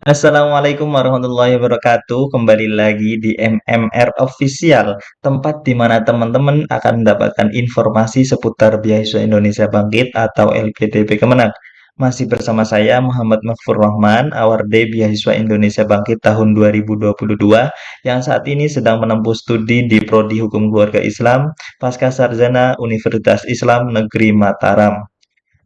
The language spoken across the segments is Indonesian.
Assalamualaikum warahmatullahi wabarakatuh. Kembali lagi di MMR Official, tempat di mana teman-teman akan mendapatkan informasi seputar Beasiswa Indonesia Bangkit atau LPDP Kemenak. Masih bersama saya Muhammad Makfur Rahman, award Beasiswa Indonesia Bangkit tahun 2022 yang saat ini sedang menempuh studi di Prodi Hukum Keluarga Islam Pasca Sarjana Universitas Islam Negeri Mataram.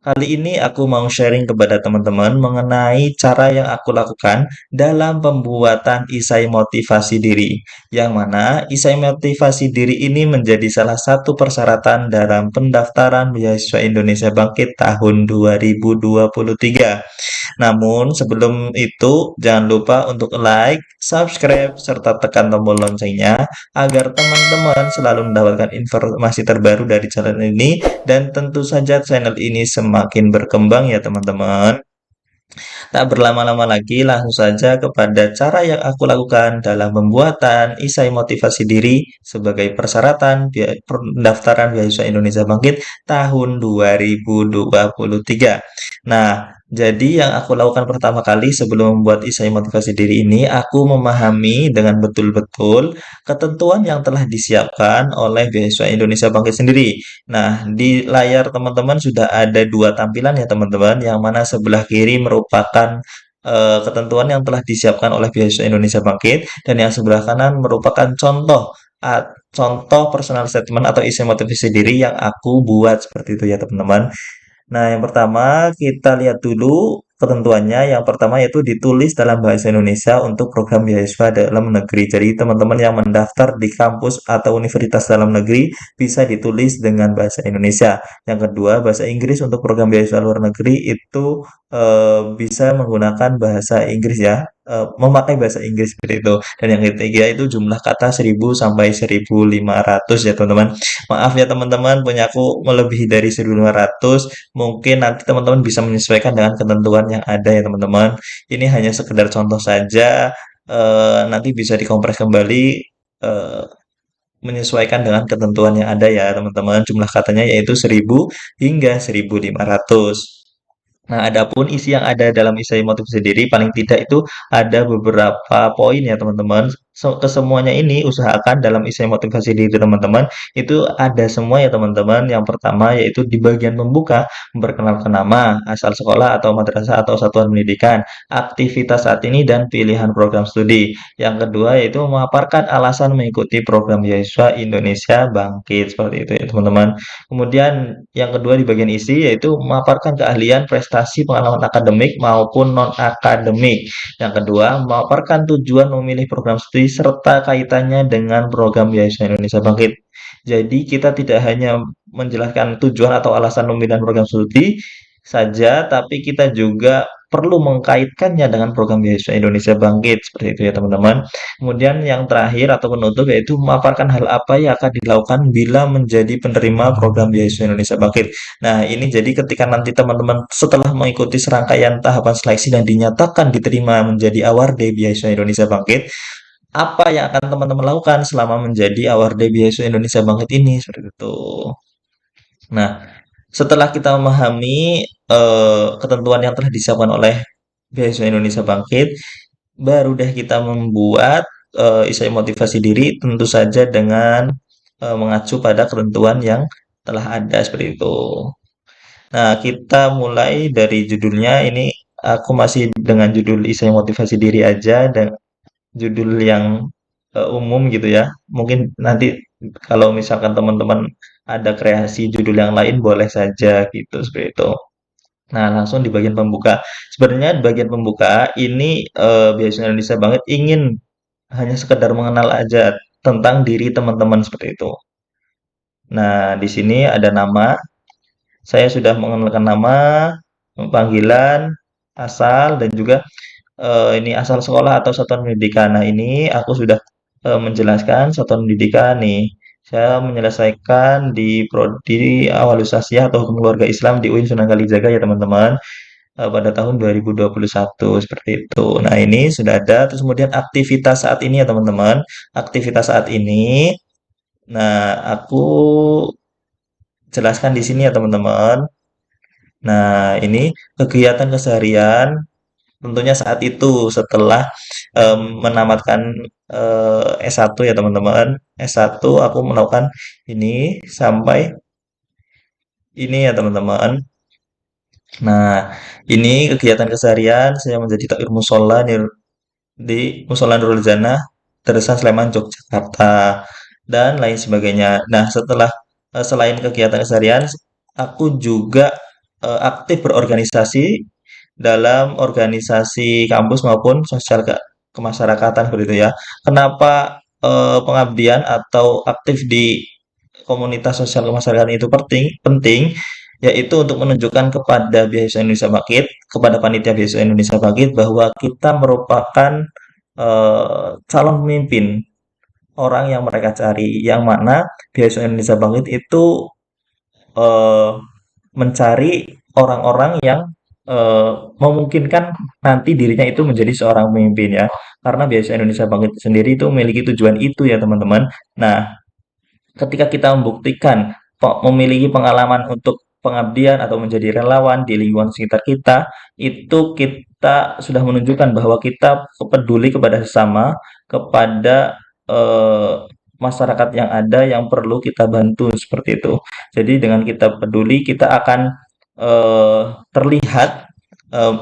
Kali ini aku mau sharing kepada teman-teman mengenai cara yang aku lakukan dalam pembuatan esai motivasi diri. Yang mana esai motivasi diri ini menjadi salah satu persyaratan dalam pendaftaran beasiswa Indonesia Bangkit tahun 2023. Namun sebelum itu jangan lupa untuk like, subscribe, serta tekan tombol loncengnya agar teman-teman selalu mendapatkan informasi terbaru dari channel ini dan tentu saja channel ini semakin berkembang ya teman-teman. Tak berlama-lama lagi, langsung saja kepada cara yang aku lakukan dalam pembuatan esai motivasi diri sebagai persyaratan pendaftaran beasiswa Indonesia Bangkit tahun 2023. Nah, jadi yang aku lakukan pertama kali sebelum membuat esai motivasi diri ini, aku memahami dengan betul-betul ketentuan yang telah disiapkan oleh beasiswa Indonesia Bangkit sendiri. Nah, di layar teman-teman sudah ada dua tampilan ya teman-teman, yang mana sebelah kiri merupakan ketentuan yang telah disiapkan oleh Beasiswa Indonesia Bangkit dan yang sebelah kanan merupakan contoh personal statement atau isi motivasi diri yang aku buat seperti itu ya teman-teman. Nah, yang pertama kita lihat dulu ketentuannya. Yang pertama yaitu ditulis dalam bahasa Indonesia untuk program beasiswa dalam negeri. Jadi, teman-teman yang mendaftar di kampus atau universitas dalam negeri bisa ditulis dengan bahasa Indonesia. Yang kedua, bahasa Inggris untuk program beasiswa luar negeri itu bisa menggunakan bahasa Inggris ya, memakai bahasa Inggris seperti itu. Dan yang ketiga itu jumlah kata 1000 sampai 1500 ya teman-teman. Maaf ya teman-teman, punya aku melebihi dari 1500. Mungkin nanti teman-teman bisa menyesuaikan dengan ketentuan yang ada ya teman-teman. Ini hanya sekedar contoh saja, nanti bisa dikompres kembali, eh, menyesuaikan dengan ketentuan yang ada ya teman-teman. Jumlah katanya yaitu 1000 hingga 1500. Nah, adapun isi yang ada dalam esai motivasi diri paling tidak itu ada beberapa poin ya teman-teman. Kesemuanya ini usahakan dalam esai motivasi diri teman-teman itu ada semua ya teman-teman. Yang pertama yaitu di bagian pembuka memperkenalkan nama, asal sekolah atau madrasah atau satuan pendidikan, aktivitas saat ini dan pilihan program studi. Yang kedua yaitu memaparkan alasan mengikuti program beasiswa Indonesia Bangkit seperti itu ya teman-teman. Kemudian yang kedua di bagian isi yaitu memaparkan keahlian, prestasi, pengalaman akademik maupun non-akademik. Yang kedua, memaparkan tujuan memilih program studi serta kaitannya dengan program beasiswa Indonesia Bangkit. Jadi kita tidak hanya menjelaskan tujuan atau alasan pemilihan program studi saja, tapi kita juga perlu mengkaitkannya dengan program beasiswa Indonesia Bangkit seperti itu ya teman-teman. Kemudian yang terakhir atau penutup yaitu memaparkan hal apa yang akan dilakukan bila menjadi penerima program beasiswa Indonesia Bangkit. Nah, ini jadi ketika nanti teman-teman setelah mengikuti serangkaian tahapan seleksi dan dinyatakan diterima menjadi award beasiswa Indonesia Bangkit, apa yang akan teman-teman lakukan selama menjadi award beasiswa Indonesia Bangkit ini seperti itu. Nah, setelah kita memahami ketentuan yang telah disiapkan oleh Beasiswa Indonesia Bangkit, baru deh kita membuat esai motivasi diri tentu saja dengan mengacu pada ketentuan yang telah ada seperti itu. Nah, kita mulai dari judulnya ini aku masih dengan judul esai motivasi diri aja dan judul yang umum gitu ya. Mungkin nanti kalau misalkan teman-teman ada kreasi judul yang lain boleh saja gitu seperti itu. Nah, langsung di bagian pembuka. Sebenarnya di bagian pembuka ini Beasiswa Indonesia banget ingin hanya sekedar mengenal aja tentang diri teman-teman seperti itu. Nah, di sini ada nama. Saya sudah mengenalkan nama, panggilan, asal, dan juga ini asal sekolah atau satuan pendidikan. Nah, ini aku sudah menjelaskan satuan pendidikan nih. Saya menyelesaikan di Prodi Awalusasiah atau Hukum Keluarga Islam di UIN Sunan Kalijaga ya teman-teman. Pada tahun 2021 seperti itu. Nah, ini sudah ada. Terus kemudian aktivitas saat ini ya teman-teman. Aktivitas saat ini. Nah, aku jelaskan di sini ya teman-teman. Nah, ini kegiatan keseharian. tentunya saat itu setelah menamatkan S1 ya teman-teman. S1 aku melakukan ini sampai ini ya teman-teman. Nah, ini kegiatan keseharian saya menjadi takmir musola di Musola Nurul Janah, Terusan Sleman, Yogyakarta, dan lain sebagainya. Nah, selain kegiatan keseharian, aku juga aktif berorganisasi dalam organisasi kampus maupun sosial kemasyarakatan seperti itu ya. Kenapa pengabdian atau aktif di komunitas sosial kemasyarakatan itu penting? Penting, yaitu untuk menunjukkan kepada Beasiswa Indonesia Bangkit, kepada panitia Beasiswa Indonesia Bangkit bahwa kita merupakan calon pemimpin orang yang mereka cari, yang mana Beasiswa Indonesia Bangkit itu eh, mencari orang-orang yang memungkinkan nanti dirinya itu menjadi seorang pemimpin ya. Karena Beasiswa Indonesia Bangkit sendiri itu memiliki tujuan itu ya teman-teman. Nah, ketika kita membuktikan memiliki pengalaman untuk pengabdian atau menjadi relawan di lingkungan sekitar kita, itu kita sudah menunjukkan bahwa kita peduli kepada sesama, kepada eh, masyarakat yang ada yang perlu kita bantu seperti itu. Jadi dengan kita peduli, kita akan terlihat eh,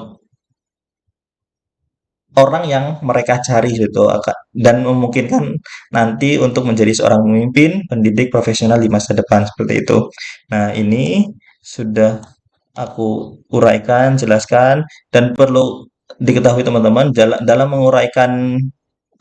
orang yang mereka cari gitu dan memungkinkan nanti untuk menjadi seorang pemimpin, pendidik profesional di masa depan seperti itu. Nah, ini sudah aku uraikan, jelaskan dan perlu diketahui teman-teman dalam menguraikan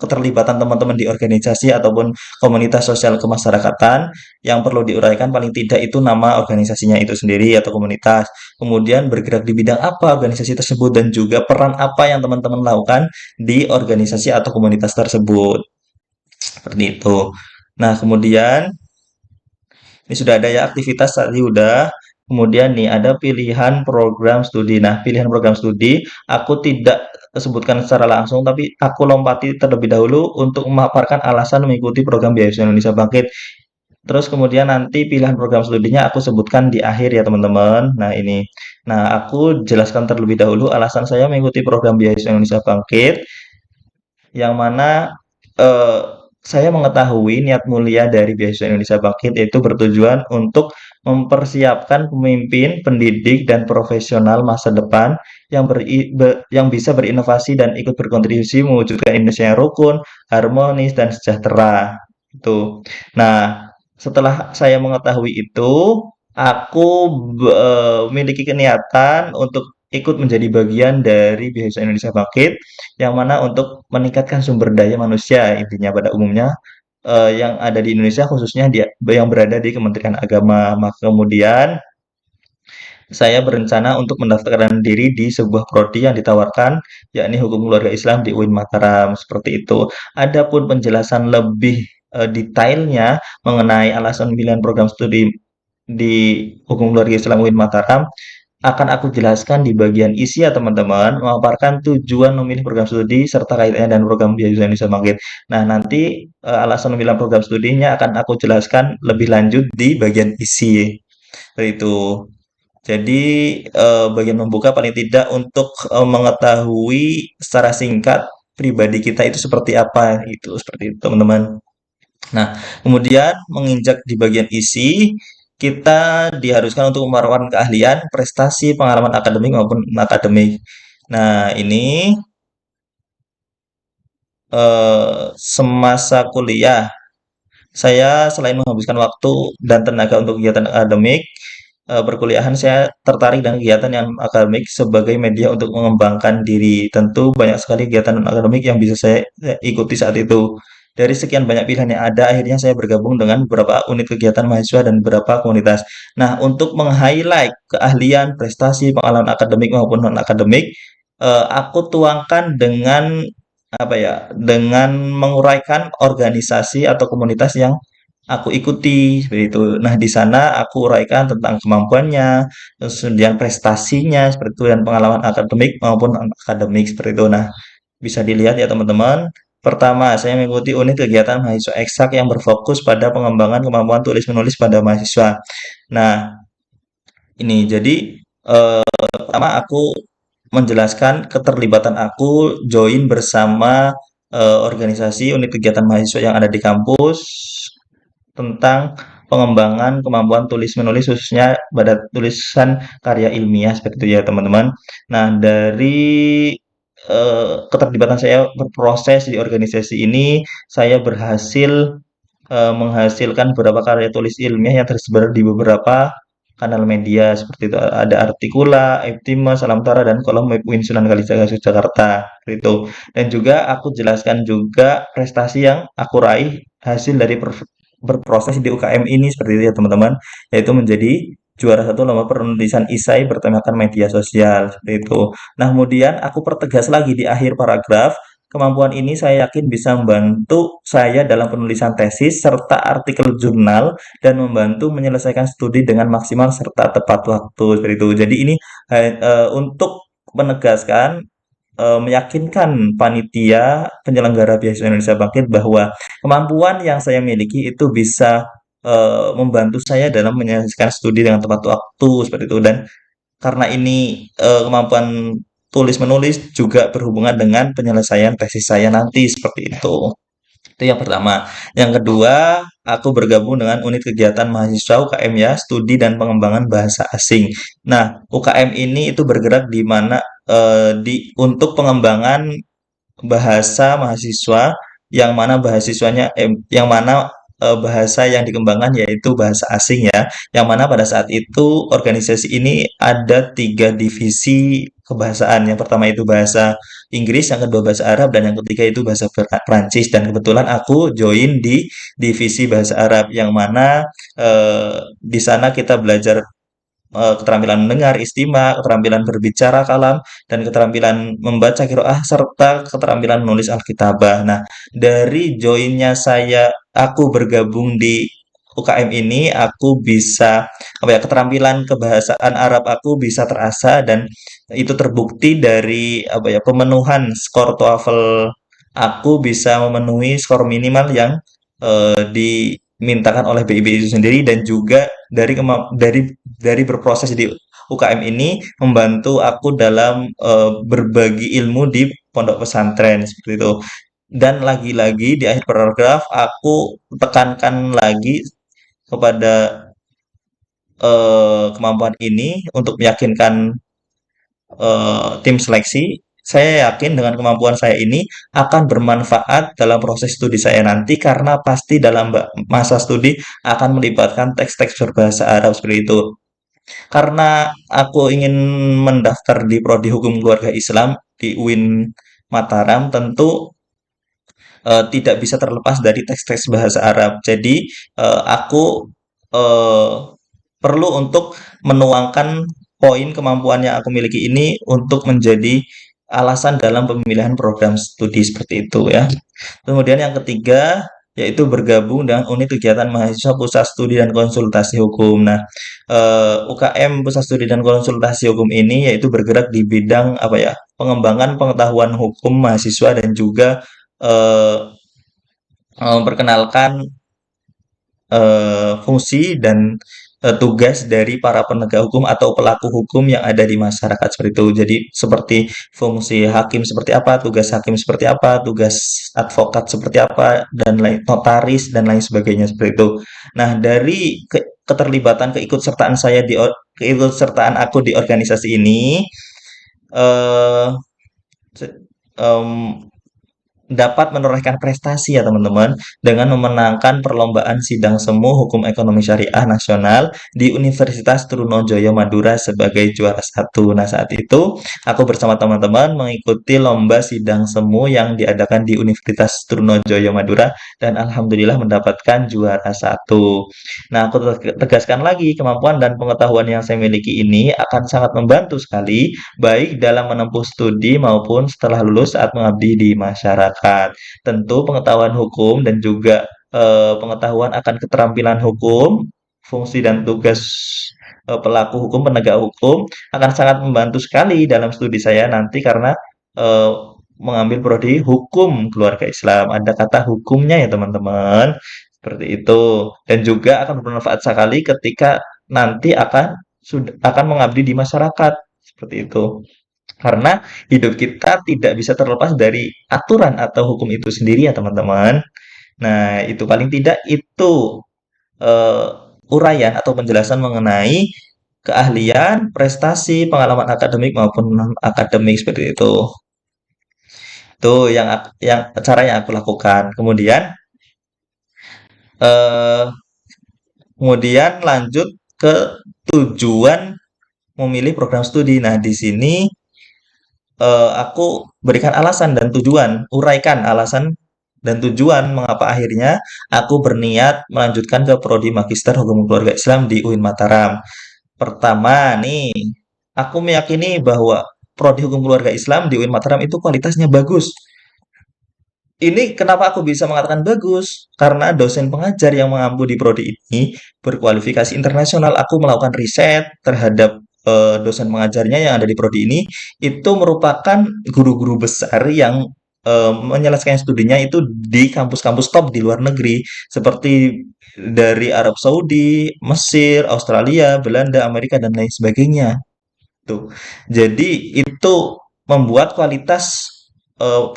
keterlibatan teman-teman di organisasi ataupun komunitas sosial kemasyarakatan yang perlu diuraikan paling tidak itu nama organisasinya itu sendiri atau komunitas. Kemudian bergerak di bidang apa organisasi tersebut dan juga peran apa yang teman-teman lakukan di organisasi atau komunitas tersebut. Seperti itu. Nah, kemudian ini sudah ada ya aktivitas tadi udah. Kemudian nih ada pilihan program studi. Nah, pilihan program studi aku tidak sebutkan secara langsung, tapi aku lompati terlebih dahulu untuk memaparkan alasan mengikuti program Beasiswa Indonesia Bangkit. Terus kemudian nanti pilihan program studinya aku sebutkan di akhir ya teman-teman. Nah ini. Nah aku jelaskan terlebih dahulu alasan saya mengikuti program Beasiswa Indonesia Bangkit yang mana eh, saya mengetahui niat mulia dari Beasiswa Indonesia Bangkit yaitu bertujuan untuk mempersiapkan pemimpin, pendidik, dan profesional masa depan yang bisa berinovasi dan ikut berkontribusi mewujudkan Indonesia yang rukun, harmonis, dan sejahtera. Itu. Nah, setelah saya mengetahui itu, aku memiliki niatan untuk ikut menjadi bagian dari Beasiswa Indonesia Bangkit yang mana untuk meningkatkan sumber daya manusia intinya pada umumnya yang ada di Indonesia khususnya yang berada di Kementerian Agama. Maka kemudian saya berencana untuk mendaftarkan diri di sebuah prodi yang ditawarkan yakni Hukum Keluarga Islam di UIN Mataram seperti itu. Adapun penjelasan lebih detailnya mengenai alasan pilihan program studi di Hukum Keluarga Islam UIN Mataram akan aku jelaskan di bagian isi ya teman-teman, memaparkan tujuan memilih program studi serta kaitannya dengan program Beasiswa Indonesia Bangkit. Nah, nanti alasan memilih program studinya akan aku jelaskan lebih lanjut di bagian isi. Seperti itu. Jadi, bagian membuka paling tidak untuk mengetahui secara singkat pribadi kita itu seperti apa, itu seperti itu teman-teman. Nah, kemudian menginjak di bagian isi, kita diharuskan untuk memaparkan keahlian, prestasi, pengalaman akademik maupun non-akademik. Nah, ini semasa kuliah, saya selain menghabiskan waktu dan tenaga untuk kegiatan akademik, perkuliahan saya tertarik dengan kegiatan yang akademik sebagai media untuk mengembangkan diri. Tentu banyak sekali kegiatan non akademik yang bisa saya ikuti saat itu. Dari sekian banyak pilihan yang ada, akhirnya saya bergabung dengan beberapa unit kegiatan mahasiswa dan beberapa komunitas. Nah, untuk meng-highlight keahlian, prestasi, pengalaman akademik maupun non akademik, aku tuangkan dengan apa ya, dengan menguraikan organisasi atau komunitas yang aku ikuti seperti itu. Nah, di sana aku uraikan tentang kemampuannya, terus kemudian prestasinya seperti itu dan pengalaman akademik maupun non akademik seperti itu. Nah, bisa dilihat ya teman-teman. Pertama, saya mengikuti unit kegiatan mahasiswa eksak yang berfokus pada pengembangan kemampuan tulis menulis pada mahasiswa. Nah, ini jadi pertama aku menjelaskan keterlibatan aku join bersama organisasi unit kegiatan mahasiswa yang ada di kampus tentang pengembangan kemampuan tulis menulis khususnya pada tulisan karya ilmiah seperti itu ya teman-teman. Nah, dari keterlibatan saya berproses di organisasi ini, saya berhasil menghasilkan beberapa karya tulis ilmiah yang tersebar di beberapa kanal media seperti itu. Ada Artikula, Eptima, Salam Tara, dan kolom Webwin Sunan Kalijaga Yogyakarta. Seperti itu. Dan juga aku jelaskan juga prestasi yang aku raih hasil dari berproses di UKM ini seperti itu ya teman-teman. Yaitu menjadi juara satu lomba penulisan isai bertemakan media sosial seperti itu. Nah, kemudian aku pertegas lagi di akhir paragraf, kemampuan ini saya yakin bisa membantu saya dalam penulisan tesis serta artikel jurnal dan membantu menyelesaikan studi dengan maksimal serta tepat waktu seperti itu. Jadi ini untuk menegaskan meyakinkan panitia penyelenggara Beasiswa Indonesia Bangkit bahwa kemampuan yang saya miliki itu bisa membantu saya dalam menyelesaikan studi dengan tepat waktu seperti itu dan karena ini kemampuan tulis menulis juga berhubungan dengan penyelesaian tesis saya nanti seperti itu. Itu yang pertama. Yang kedua, aku bergabung dengan unit kegiatan mahasiswa UKM ya, studi dan pengembangan bahasa asing. Nah, UKM ini itu bergerak di mana untuk pengembangan bahasa mahasiswa yang mana bahasa yang dikembangkan yaitu bahasa asing ya, yang mana pada saat itu organisasi ini ada tiga divisi kebahasaan. Yang pertama itu bahasa Inggris, yang kedua bahasa Arab, dan yang ketiga itu bahasa Prancis. Dan kebetulan aku join di divisi bahasa Arab, yang mana di sana kita belajar keterampilan mendengar, istima, keterampilan berbicara kalam, dan keterampilan membaca qiraah serta keterampilan menulis alkitabah. Nah, dari joinnya aku bergabung di UKM ini, aku bisa apa ya keterampilan kebahasaan Arab aku bisa terasa dan itu terbukti dari apa ya pemenuhan skor TOEFL aku bisa memenuhi skor minimal yang dimintakan oleh BIB itu sendiri dan juga dari berproses di UKM ini membantu aku dalam berbagi ilmu di pondok pesantren seperti itu. Dan lagi-lagi di akhir paragraf aku tekankan lagi kepada kemampuan ini untuk meyakinkan tim seleksi, saya yakin dengan kemampuan saya ini akan bermanfaat dalam proses studi saya nanti karena pasti dalam masa studi akan melibatkan teks-teks berbahasa Arab seperti itu. Karena aku ingin mendaftar di Prodi Hukum Keluarga Islam di UIN Mataram, tentu tidak bisa terlepas dari teks-teks bahasa Arab. Jadi, aku eh, perlu untuk menuangkan poin kemampuan yang aku miliki ini untuk menjadi alasan dalam pemilihan program studi seperti itu ya. Kemudian yang ketiga yaitu bergabung dengan unit kegiatan mahasiswa pusat studi dan konsultasi hukum. Nah, UKM pusat studi dan konsultasi hukum ini yaitu bergerak di bidang apa ya pengembangan pengetahuan hukum mahasiswa dan juga eh, memperkenalkan fungsi dan tugas dari para penegak hukum atau pelaku hukum yang ada di masyarakat seperti itu. Jadi seperti fungsi hakim seperti apa, tugas hakim seperti apa, tugas advokat seperti apa, dan lain notaris dan lain sebagainya seperti itu. Nah, dari keterlibatan keikutsertaan keikutsertaan aku di organisasi ini eh dapat menorehkan prestasi ya teman-teman dengan memenangkan perlombaan sidang semu hukum ekonomi syariah nasional di Universitas Trunojoyo Madura sebagai juara satu. Nah saat itu aku bersama teman-teman mengikuti lomba sidang semu yang diadakan di Universitas Trunojoyo Madura dan alhamdulillah mendapatkan juara satu. Nah aku tegaskan lagi kemampuan dan pengetahuan yang saya miliki ini akan sangat membantu sekali baik dalam menempuh studi maupun setelah lulus saat mengabdi di masyarakat. Tentu pengetahuan hukum dan juga pengetahuan akan keterampilan hukum, fungsi dan tugas pelaku hukum, penegak hukum akan sangat membantu sekali dalam studi saya nanti karena eh, mengambil prodi hukum keluarga Islam. Ada kata hukumnya ya teman-teman. Seperti itu. Dan juga akan bermanfaat sekali ketika nanti akan mengabdi di masyarakat. Seperti itu. Karena hidup kita tidak bisa terlepas dari aturan atau hukum itu sendiri ya teman-teman. Nah, itu paling tidak itu eh, uraian atau penjelasan mengenai keahlian, prestasi, pengalaman akademik maupun non akademik seperti itu. Itu yang cara yang aku lakukan. Eh, kemudian lanjut ke tujuan memilih program studi. Nah, di sini aku berikan alasan dan tujuan, uraikan alasan dan tujuan mengapa akhirnya aku berniat melanjutkan ke prodi Magister Hukum Keluarga Islam di UIN Mataram. Pertama nih, aku meyakini bahwa prodi Hukum Keluarga Islam di UIN Mataram itu kualitasnya bagus. Ini kenapa aku bisa mengatakan bagus? Karena dosen pengajar yang mengampu di prodi ini berkualifikasi internasional. Aku melakukan riset terhadap dosen pengajarnya yang ada di prodi ini, itu merupakan guru-guru besar yang menyelesaikan studinya itu di kampus-kampus top di luar negeri, seperti dari Arab Saudi, Mesir, Australia, Belanda, Amerika, dan lain sebagainya. Tuh. Jadi itu membuat kualitas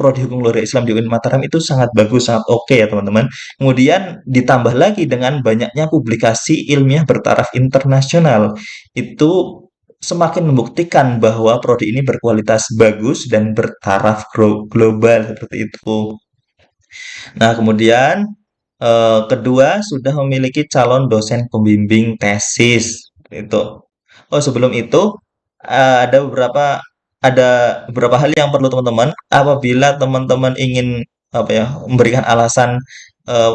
prodi hukum keluarga Islam di UIN Mataram itu sangat bagus, sangat oke ya teman-teman. Kemudian ditambah lagi dengan banyaknya publikasi ilmiah bertaraf internasional. Itu semakin membuktikan bahwa prodi ini berkualitas bagus dan bertaraf global seperti itu. Nah, kemudian kedua sudah memiliki calon dosen pembimbing tesis itu. Oh, sebelum itu ada beberapa hal yang perlu teman-teman apabila teman-teman ingin apa ya memberikan alasan eh,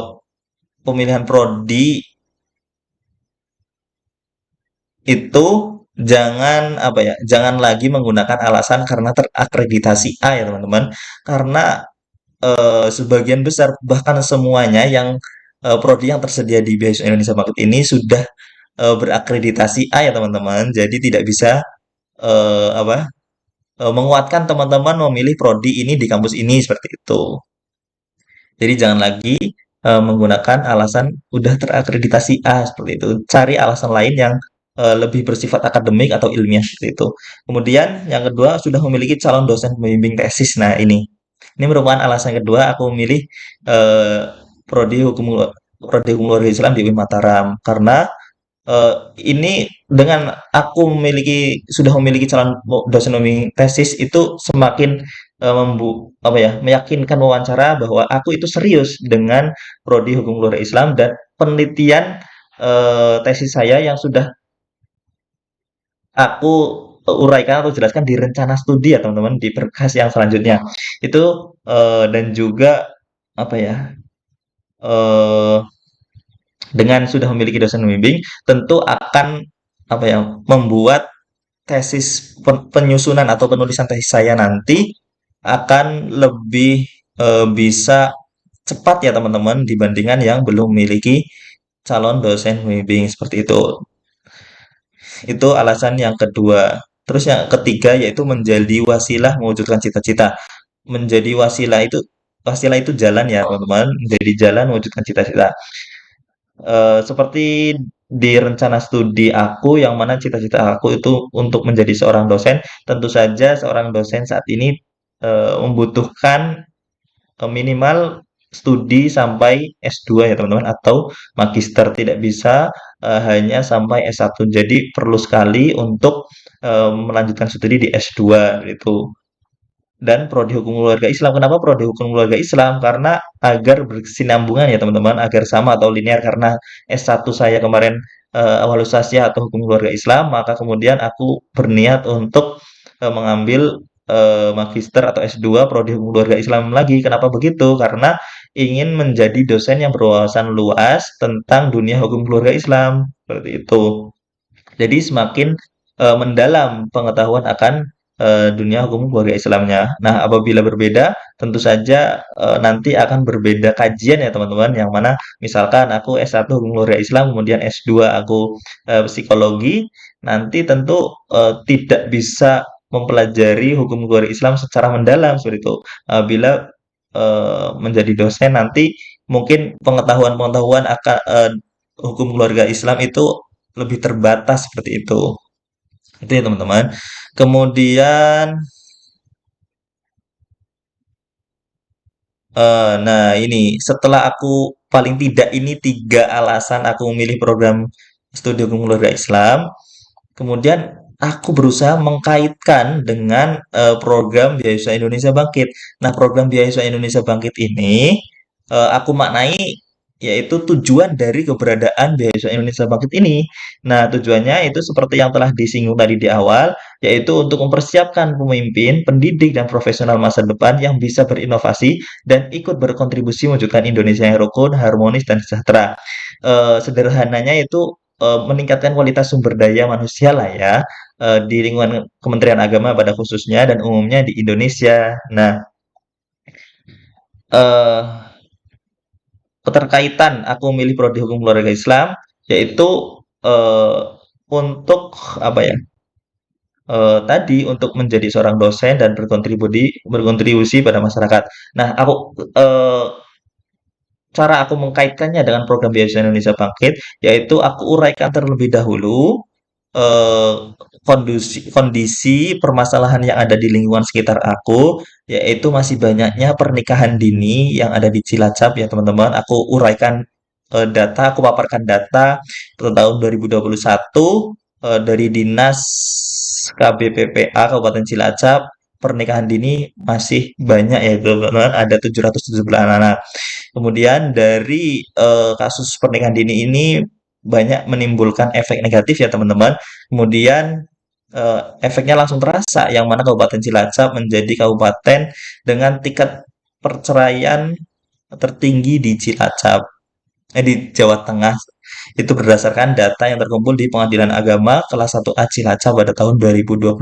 pemilihan prodi itu jangan lagi menggunakan alasan karena terakreditasi A ya teman-teman, karena sebagian besar bahkan semuanya yang prodi yang tersedia di Beasiswa Indonesia Market ini sudah berakreditasi A ya teman-teman. Jadi tidak bisa apa menguatkan teman-teman memilih prodi ini di kampus ini seperti itu. Jadi jangan lagi menggunakan alasan udah terakreditasi A seperti itu. Cari alasan lain yang lebih bersifat akademik atau ilmiah seperti itu. Kemudian yang kedua sudah memiliki calon dosen pembimbing tesis. Nah ini merupakan alasan kedua aku memilih eh, prodi hukum prodi hukum luar Islam di UIN Mataram karena eh, ini dengan aku sudah memiliki calon dosen pembimbing tesis itu semakin meyakinkan wawancara bahwa aku itu serius dengan prodi hukum keluarga Islam dan penelitian tesis saya yang sudah aku uraikan atau jelaskan di rencana studi ya teman-teman di berkas yang selanjutnya itu dan juga apa ya eh, dengan sudah memiliki dosen pembimbing tentu akan apa ya membuat tesis penyusunan atau penulisan tesis saya nanti akan lebih bisa cepat ya teman-teman dibandingkan yang belum memiliki calon dosen pembimbing seperti itu. Itu alasan yang kedua. Terus yang ketiga yaitu menjadi wasilah mewujudkan cita-cita. Menjadi wasilah itu jalan ya teman-teman, menjadi jalan mewujudkan cita-cita. Seperti di rencana studi aku yang mana cita-cita aku itu untuk menjadi seorang dosen, tentu saja seorang dosen saat ini membutuhkan minimal studi sampai S2 ya teman-teman atau magister tidak bisa hanya sampai S1. Jadi perlu sekali untuk melanjutkan studi di S2 gitu dan prodi hukum keluarga Islam. Kenapa prodi hukum keluarga Islam? Karena agar berkesinambungan ya teman-teman, agar sama atau linear karena S1 saya kemarin awal usaha atau hukum keluarga Islam, maka kemudian aku berniat untuk mengambil magister atau S2 prodi hukum keluarga Islam lagi. Kenapa begitu? Karena ingin menjadi dosen yang berwawasan luas tentang dunia hukum keluarga Islam. Seperti itu. Jadi semakin mendalam pengetahuan akan dunia hukum keluarga Islamnya. Nah, apabila berbeda, tentu saja nanti akan berbeda kajian ya teman-teman. Yang mana misalkan aku S1 hukum keluarga Islam, kemudian S2 aku psikologi, nanti tentu tidak bisa mempelajari hukum keluarga Islam secara mendalam seperti itu. Bila menjadi dosen nanti mungkin pengetahuan-pengetahuan akan hukum keluarga Islam itu lebih terbatas seperti itu. Itu ya teman-teman. Kemudian Nah ini setelah aku paling tidak ini 3 alasan aku memilih program studi hukum keluarga Islam. Kemudian aku berusaha mengkaitkan dengan program Beasiswa Indonesia Bangkit. Nah, program Beasiswa Indonesia Bangkit ini aku maknai yaitu tujuan dari keberadaan Beasiswa Indonesia Bangkit ini. Nah, tujuannya itu seperti yang telah disinggung tadi di awal, yaitu untuk mempersiapkan pemimpin, pendidik, dan profesional masa depan yang bisa berinovasi dan ikut berkontribusi mewujudkan Indonesia yang rukun, harmonis, dan sejahtera. Sederhananya itu meningkatkan kualitas sumber daya manusia lah ya, di lingkungan Kementerian Agama pada khususnya dan umumnya di Indonesia. Nah, eee, keterkaitan aku memilih prodi hukum keluarga Islam, yaitu, eee, untuk apa ya, tadi untuk menjadi seorang dosen dan berkontribusi pada masyarakat. Nah, eee, cara aku mengkaitkannya dengan program Beasiswa Indonesia Bangkit, yaitu aku uraikan terlebih dahulu eh, kondisi permasalahan yang ada di lingkungan sekitar aku, yaitu masih banyaknya pernikahan dini yang ada di Cilacap ya teman-teman. Aku uraikan aku paparkan data pada tahun 2021 dari Dinas KBPPA Kabupaten Cilacap. Pernikahan dini masih banyak ya teman-teman, ada 717 anak. Kemudian dari kasus pernikahan dini ini banyak menimbulkan efek negatif ya teman-teman. Kemudian efeknya langsung terasa yang mana Kabupaten Cilacap menjadi kabupaten dengan tingkat perceraian tertinggi di di Jawa Tengah. Itu berdasarkan data yang terkumpul di Pengadilan Agama kelas 1A Cilacap pada tahun 2021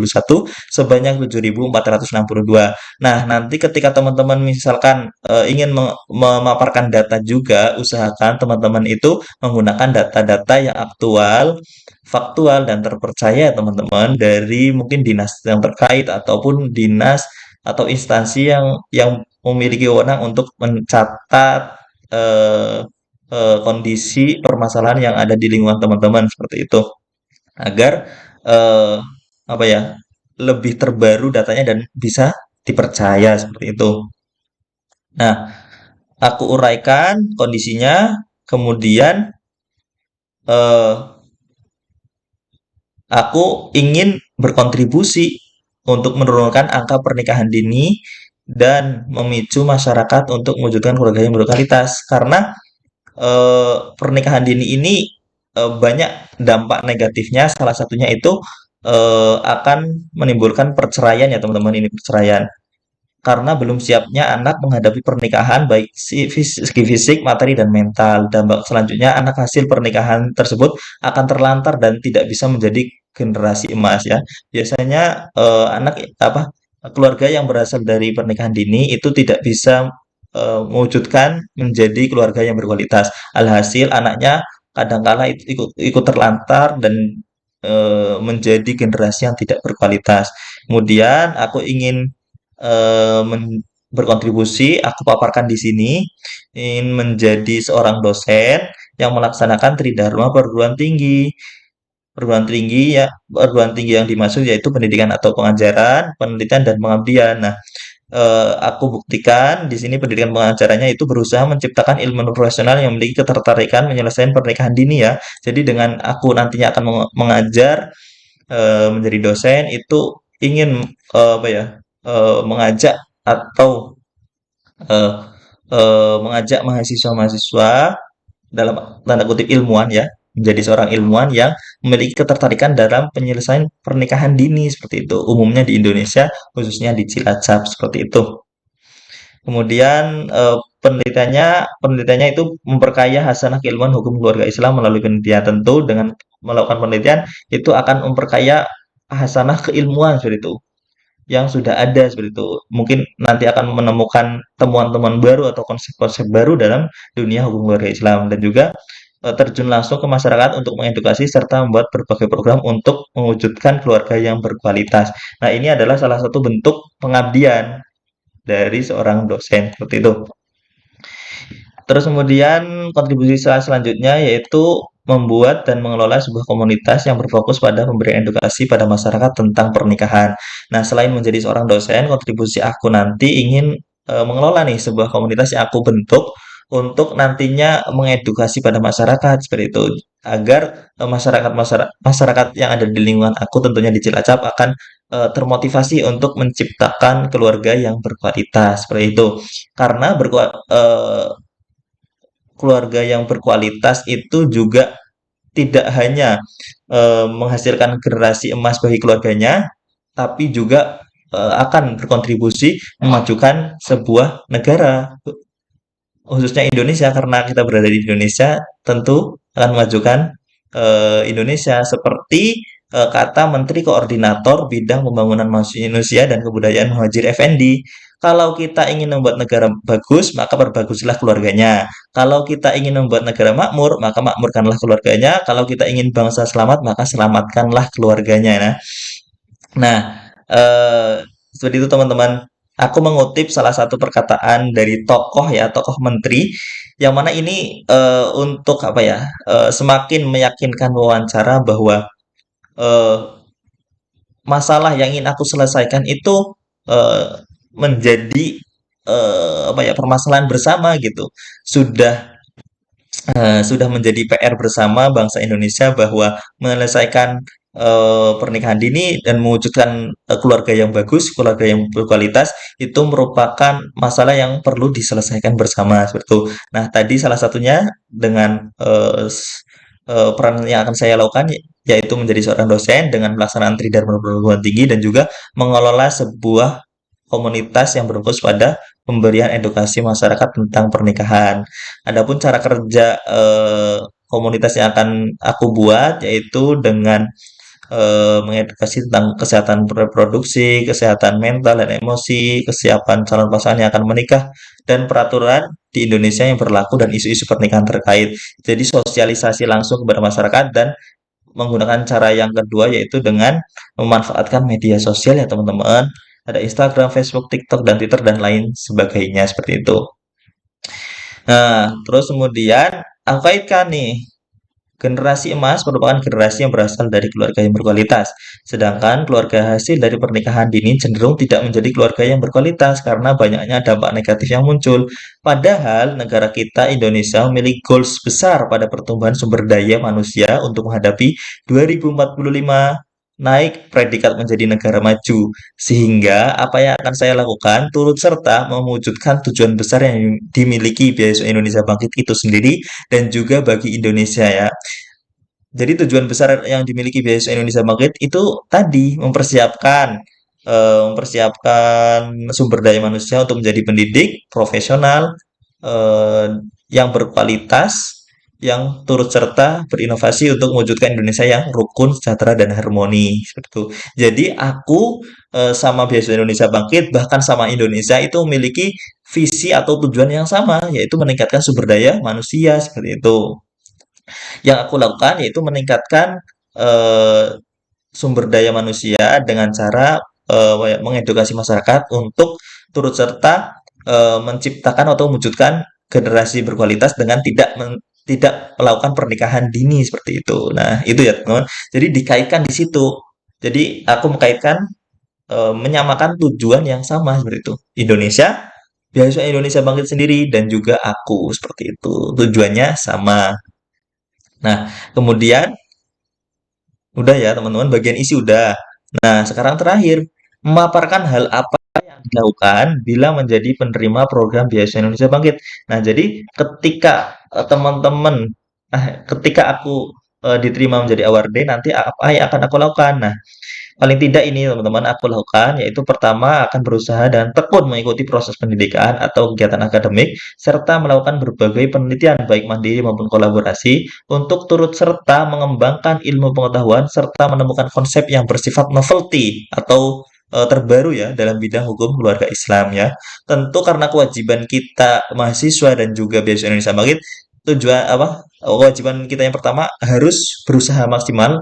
sebanyak 7.462. Nah, nanti ketika teman-teman misalkan ingin memaparkan data juga, usahakan teman-teman itu menggunakan data-data yang aktual, faktual dan terpercaya teman-teman dari mungkin dinas yang terkait ataupun dinas atau instansi yang memiliki wewenang untuk mencatat eh, kondisi permasalahan yang ada di lingkungan teman-teman seperti itu agar eh, apa ya lebih terbaru datanya dan bisa dipercaya seperti itu. Nah, aku uraikan kondisinya, kemudian eh, aku ingin berkontribusi untuk menurunkan angka pernikahan dini dan memicu masyarakat untuk mewujudkan keluarga yang berkualitas karena pernikahan dini ini banyak dampak negatifnya. Salah satunya itu akan menimbulkan perceraian ya teman-teman ini perceraian. Karena belum siapnya anak menghadapi pernikahan baik segi fisik, materi, dan mental. Dampak selanjutnya anak hasil pernikahan tersebut akan terlantar dan tidak bisa menjadi generasi emas ya. Biasanya anak apa keluarga yang berasal dari pernikahan dini itu tidak bisa mewujudkan menjadi keluarga yang berkualitas. Alhasil anaknya kadangkala ikut terlantar dan menjadi generasi yang tidak berkualitas. Kemudian aku ingin berkontribusi, aku paparkan di sini, ingin menjadi seorang dosen yang melaksanakan tridharma perguruan tinggi. Perguruan tinggi yang dimaksud yaitu pendidikan atau pengajaran, penelitian dan pengabdian. Nah, aku buktikan di sini pendidikan pengajarannya itu berusaha menciptakan ilmu profesional yang memiliki ketertarikan menyelesaikan pernikahan dini ya. Jadi dengan aku nantinya akan mengajar menjadi dosen itu ingin apa ya mengajak atau eh, mengajak mahasiswa-mahasiswa dalam tanda kutip ilmuwan ya menjadi seorang ilmuwan yang memiliki ketertarikan dalam penyelesaian pernikahan dini seperti itu umumnya di Indonesia khususnya di Cilacap seperti itu. Kemudian penelitiannya itu memperkaya hasanah keilmuan hukum keluarga Islam melalui penelitian tentu dengan melakukan penelitian itu akan memperkaya hasanah keilmuan seperti itu yang sudah ada seperti itu. Mungkin nanti akan menemukan temuan-temuan baru atau konsep-konsep baru dalam dunia hukum keluarga Islam dan juga terjun langsung ke masyarakat untuk mengedukasi serta membuat berbagai program untuk mewujudkan keluarga yang berkualitas. Nah, ini adalah salah satu bentuk pengabdian dari seorang dosen seperti itu. Terus kemudian kontribusi selanjutnya yaitu membuat dan mengelola sebuah komunitas yang berfokus pada pemberian edukasi pada masyarakat tentang pernikahan. Nah, selain menjadi seorang dosen, kontribusi aku nanti ingin mengelola nih sebuah komunitas yang aku bentuk untuk nantinya mengedukasi pada masyarakat seperti itu agar masyarakat yang ada di lingkungan aku tentunya di Cilacap akan termotivasi untuk menciptakan keluarga yang berkualitas seperti itu karena keluarga yang berkualitas itu juga tidak hanya menghasilkan generasi emas bagi keluarganya, tapi juga akan berkontribusi memajukan sebuah negara, khususnya Indonesia karena kita berada di Indonesia, tentu akan memajukan Indonesia seperti kata Menteri Koordinator Bidang Pembangunan Manusia dan Kebudayaan Muhadjir Effendi. Kalau kita ingin membuat negara bagus, maka perbaguslah keluarganya. Kalau kita ingin membuat negara makmur, maka makmurkanlah keluarganya. Kalau kita ingin bangsa selamat, maka selamatkanlah keluarganya. Nah, seperti itu teman-teman. Aku mengutip salah satu perkataan dari tokoh ya, tokoh menteri, yang mana ini untuk apa ya, semakin meyakinkan wawancara bahwa eh, masalah yang ingin aku selesaikan itu menjadi apa ya permasalahan bersama gitu. Sudah menjadi PR bersama bangsa Indonesia bahwa menyelesaikan pernikahan dini dan mewujudkan keluarga yang bagus, keluarga yang berkualitas itu merupakan masalah yang perlu diselesaikan bersama seperti itu. Nah, tadi salah satunya dengan peran yang akan saya lakukan yaitu menjadi seorang dosen dengan pelaksanaan Tridharma perguruan tinggi dan juga mengelola sebuah komunitas yang berfokus pada pemberian edukasi masyarakat tentang pernikahan. Adapun cara kerja komunitas yang akan aku buat yaitu dengan mengedukasi tentang kesehatan reproduksi, kesehatan mental dan emosi, kesiapan calon pasangan yang akan menikah, dan peraturan di Indonesia yang berlaku dan isu-isu pernikahan terkait. Jadi sosialisasi langsung kepada masyarakat dan menggunakan cara yang kedua yaitu dengan memanfaatkan media sosial ya teman-teman. Ada Instagram, Facebook, TikTok, dan Twitter, dan lain sebagainya seperti itu. Nah, terus kemudian aku kaitkan nih, generasi emas merupakan generasi yang berasal dari keluarga yang berkualitas. Sedangkan keluarga hasil dari pernikahan dini cenderung tidak menjadi keluarga yang berkualitas karena banyaknya dampak negatif yang muncul. Padahal negara kita Indonesia memiliki goals besar pada pertumbuhan sumber daya manusia untuk menghadapi 2045 naik predikat menjadi negara maju. Sehingga apa yang akan saya lakukan turut serta mewujudkan tujuan besar yang dimiliki Beasiswa Indonesia Bangkit itu sendiri dan juga bagi Indonesia ya. Jadi tujuan besar yang dimiliki Beasiswa Indonesia Bangkit itu tadi mempersiapkan sumber daya manusia untuk menjadi pendidik profesional eh, yang berkualitas, yang turut serta berinovasi untuk mewujudkan Indonesia yang rukun, sejahtera, dan harmoni. Seperti itu. Jadi aku sama Beasiswa Indonesia Bangkit, bahkan sama Indonesia itu memiliki visi atau tujuan yang sama, yaitu meningkatkan sumber daya manusia seperti itu. Yang aku lakukan yaitu meningkatkan eh, sumber daya manusia dengan cara mengedukasi masyarakat untuk turut serta menciptakan atau mewujudkan generasi berkualitas dengan tidak melakukan pernikahan dini seperti itu. Nah, itu ya teman-teman. Jadi dikaitkan di situ. Jadi aku mengkaitkan menyamakan tujuan yang sama seperti itu. Indonesia, Beasiswa Indonesia Bangkit sendiri dan juga aku seperti itu. Tujuannya sama. Nah, kemudian udah ya teman-teman, bagian isi udah. Nah, sekarang terakhir, memaparkan hal apa yang dilakukan bila menjadi penerima program Beasiswa Indonesia Bangkit. Nah, jadi ketika teman-teman, ketika aku diterima menjadi awardee, nanti apa yang akan aku lakukan? Nah, paling tidak ini teman-teman aku lakukan yaitu pertama akan berusaha dan tekun mengikuti proses pendidikan atau kegiatan akademik serta melakukan berbagai penelitian baik mandiri maupun kolaborasi untuk turut serta mengembangkan ilmu pengetahuan serta menemukan konsep yang bersifat novelty atau terbaru ya dalam bidang hukum keluarga Islam ya. Tentu karena kewajiban kita mahasiswa dan juga beasiswa Indonesia Bangkit tujuan apa kewajiban kita yang pertama harus berusaha maksimal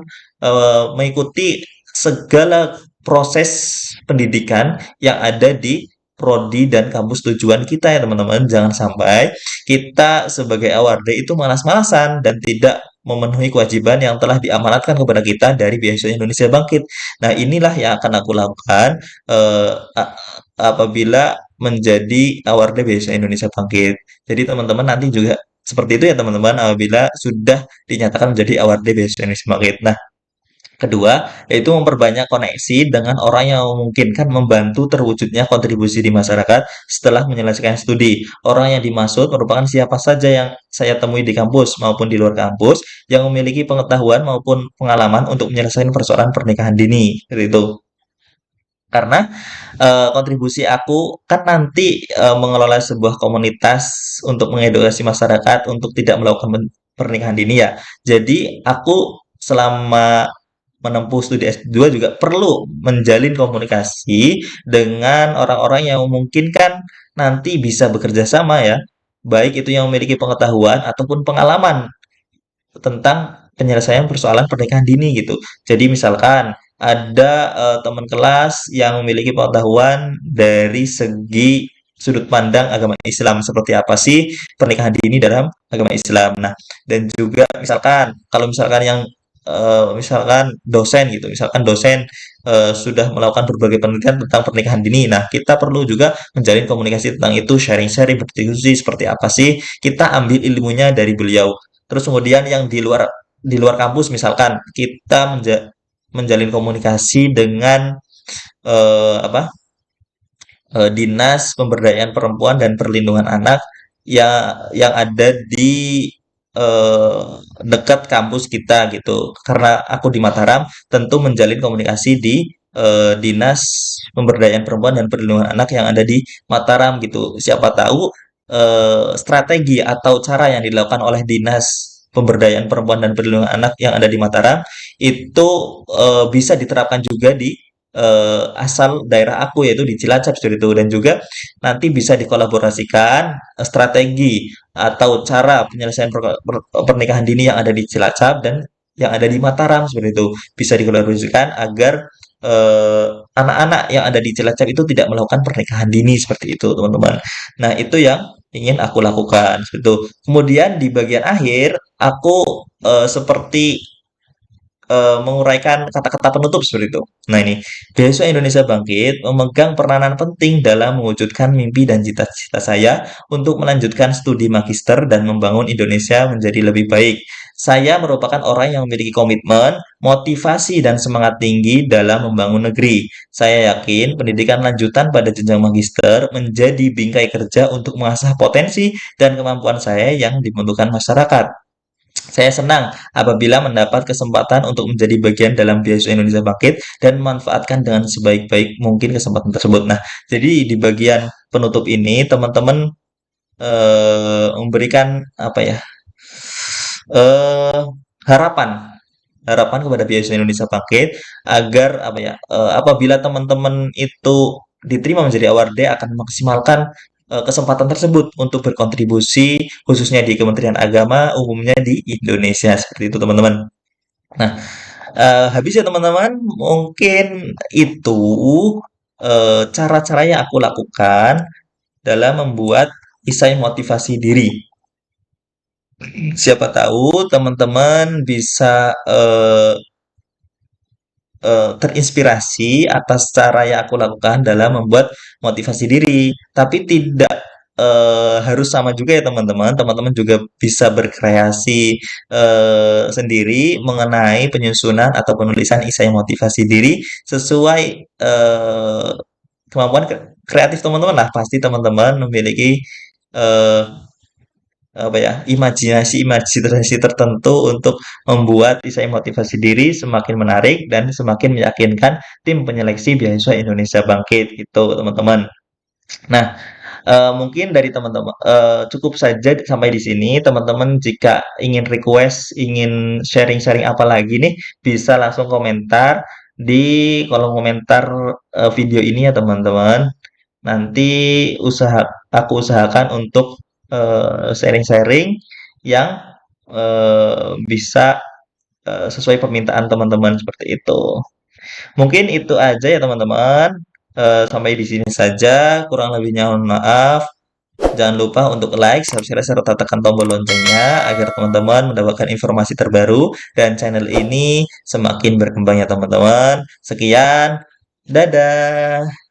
mengikuti segala proses pendidikan yang ada di prodi dan kampus tujuan kita ya teman-teman. Jangan sampai kita sebagai awardee itu malas-malasan dan tidak memenuhi kewajiban yang telah diamanatkan kepada kita dari Beasiswa Indonesia Bangkit. Nah, inilah yang akan aku lakukan apabila menjadi awardnya Beasiswa Indonesia Bangkit. Jadi teman-teman nanti juga seperti itu ya teman-teman apabila sudah dinyatakan menjadi awardnya Beasiswa Indonesia Bangkit. Nah, kedua, yaitu memperbanyak koneksi dengan orang yang memungkinkan membantu terwujudnya kontribusi di masyarakat setelah menyelesaikan studi. Orang yang dimaksud merupakan siapa saja yang saya temui di kampus maupun di luar kampus yang memiliki pengetahuan maupun pengalaman untuk menyelesaikan persoalan pernikahan dini. Seperti itu. Karena kontribusi aku kan nanti mengelola sebuah komunitas untuk mengedukasi masyarakat untuk tidak melakukan pernikahan dini ya. Jadi aku selama menempuh studi S2 juga perlu menjalin komunikasi dengan orang-orang yang memungkinkan nanti bisa bekerja sama ya, baik itu yang memiliki pengetahuan ataupun pengalaman tentang penyelesaian persoalan pernikahan dini gitu. Jadi misalkan ada teman kelas yang memiliki pengetahuan dari segi sudut pandang agama Islam seperti apa sih pernikahan dini dalam agama Islam. Nah, dan juga misalkan kalau misalkan yang misalkan dosen gitu, misalkan dosen sudah melakukan berbagai penelitian tentang pernikahan dini. Nah, kita perlu juga menjalin komunikasi tentang itu, sharing-sharing, berdiskusi seperti apa sih kita ambil ilmunya dari beliau. Terus kemudian yang di luar kampus misalkan kita menjalin komunikasi dengan apa Dinas Pemberdayaan Perempuan dan Perlindungan Anak yang ada di eh, dekat kampus kita gitu. Karena aku di Mataram, tentu menjalin komunikasi di Dinas Pemberdayaan Perempuan dan Perlindungan Anak yang ada di Mataram gitu. Siapa tahu strategi atau cara yang dilakukan oleh Dinas Pemberdayaan Perempuan dan Perlindungan Anak yang ada di Mataram itu bisa diterapkan juga di asal daerah aku yaitu di Cilacap seperti itu dan juga nanti bisa dikolaborasikan strategi atau cara penyelesaian pernikahan dini yang ada di Cilacap dan yang ada di Mataram seperti itu bisa dikolaborasikan agar anak-anak yang ada di Cilacap itu tidak melakukan pernikahan dini seperti itu teman-teman. Nah itu yang ingin aku lakukan seperti itu. Kemudian di bagian akhir aku seperti menguraikan kata-kata penutup seperti itu. Nah ini, Beasiswa Indonesia Bangkit memegang peranan penting dalam mewujudkan mimpi dan cita-cita saya untuk melanjutkan studi magister dan membangun Indonesia menjadi lebih baik. Saya merupakan orang yang memiliki komitmen, motivasi, dan semangat tinggi dalam membangun negeri. Saya yakin pendidikan lanjutan pada jenjang magister menjadi bingkai kerja untuk mengasah potensi dan kemampuan saya yang dibutuhkan masyarakat. Saya senang apabila mendapat kesempatan untuk menjadi bagian dalam Beasiswa Indonesia Bangkit dan memanfaatkan dengan sebaik-baik mungkin kesempatan tersebut. Nah, jadi di bagian penutup ini teman-teman memberikan apa ya eh, harapan harapan kepada Beasiswa Indonesia Bangkit agar apa ya apabila teman-teman itu diterima menjadi awardee akan memaksimalkan kesempatan tersebut untuk berkontribusi khususnya di Kementerian Agama umumnya di Indonesia seperti itu teman-teman. Nah, habis ya teman-teman, mungkin itu cara-cara yang aku lakukan dalam membuat esai motivasi diri. Siapa tahu teman-teman bisa terinspirasi atas cara yang aku lakukan dalam membuat motivasi diri. Tapi tidak harus sama juga ya teman-teman. Teman-teman juga bisa berkreasi sendiri mengenai penyusunan atau penulisan esai motivasi diri sesuai kemampuan kreatif teman-teman lah. Pasti teman-teman memiliki eh, apa ya imajinasi tertentu untuk membuat desain motivasi diri semakin menarik dan semakin meyakinkan tim penyeleksi beasiswa Indonesia Bangkit gitu teman-teman. Nah, mungkin dari teman-teman cukup saja sampai di sini. Teman-teman jika ingin request, ingin sharing-sharing apa lagi nih, bisa langsung komentar di kolom komentar video ini ya teman-teman. Nanti aku usahakan untuk sharing-sharing yang bisa sesuai permintaan teman-teman seperti itu. Mungkin itu aja ya teman-teman. Sampai di sini saja. Kurang lebihnya mohon maaf. Jangan lupa untuk like, subscribe, serta tekan tombol loncengnya agar teman-teman mendapatkan informasi terbaru dan channel ini semakin berkembang ya teman-teman. Sekian, dadah.